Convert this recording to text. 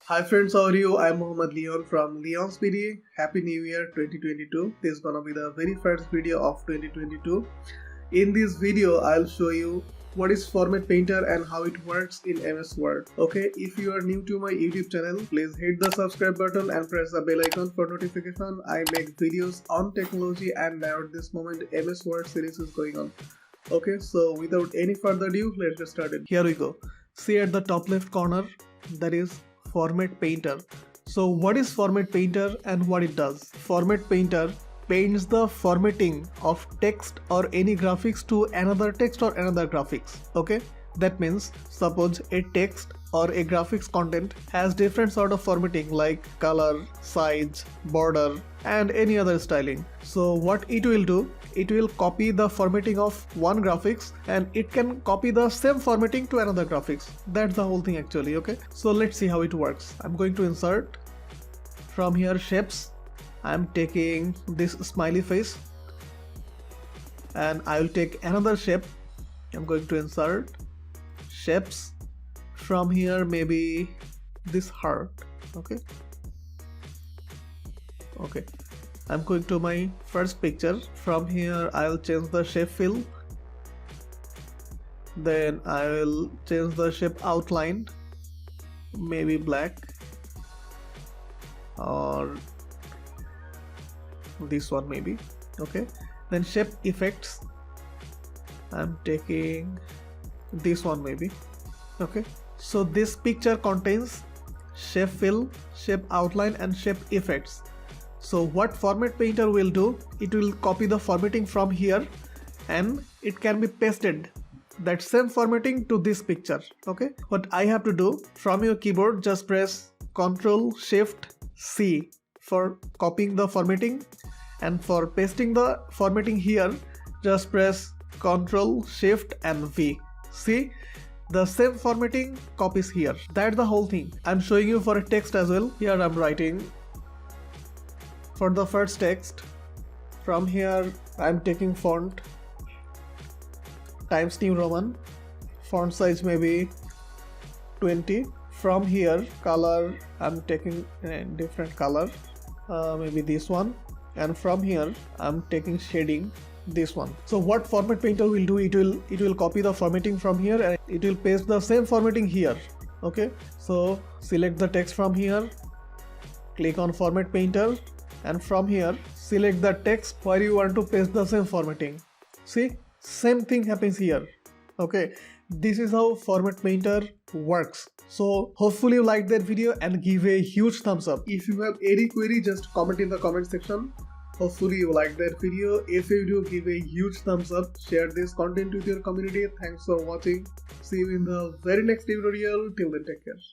Hi friends, how are you? I'm Mohammed Leon from LeonsBD. Happy New Year 2022. This is gonna be the very first video of 2022. In this video, I'll show you what is Format Painter and how it works in MS Word. Okay, if you are new to my YouTube channel, please hit the subscribe button and press the bell icon for notification. I make videos on technology and now at this moment MS Word series is going on. Okay, so without any further ado, let's get started. Here we go. See at the top left corner, that is Format Painter. So what is Format Painter and what it does? Format Painter paints the formatting of text or any graphics to another text or another graphics. Okay, that means suppose a text or a graphics content has different sort of formatting like color, size, border and any other styling. So what it will do, it will copy the formatting of one graphics and it can copy the same formatting to another graphics. That's the whole thing actually. Okay, so let's see how it works. I'm going to insert from here shapes. I'm taking this smiley face and I will take another shape. I'm going to insert shapes. From here maybe this heart. Okay, I'm going to my first picture. From here I'll change the shape fill, then I will change the shape outline, maybe black or this one maybe. Okay, then shape effects, I'm taking this one maybe. Okay, so this picture contains shape fill, shape outline and shape effects. So what Format Painter will do, it will copy the formatting from here and it can be pasted that same formatting to this picture. Okay, what I have to do, from your keyboard just press CONTROL+SHIFT+C for copying the formatting, and for pasting the formatting here just press CTRL+SHIFT and V. See, the same formatting copies here. That's the whole thing. I'm showing you for a text as well. Here I'm writing for the first text. From here I'm taking font Times New Roman, font size maybe 20. From here color I'm taking a different color, maybe this one, and from here I'm taking shading, this one. So what Format Painter will do, it will copy the formatting from here and it will paste the same formatting here. Okay, so select the text from here, click on Format Painter and from here select the text where you want to paste the same formatting. See, same thing happens here. Okay, this is how Format Painter works. So hopefully you liked that video and give a huge thumbs up. If you have any query, just comment in the comment section. Hopefully you liked that video. If you do, give a huge thumbs up, share this content with your community. Thanks for watching. See you in the very next tutorial. Till then, take care.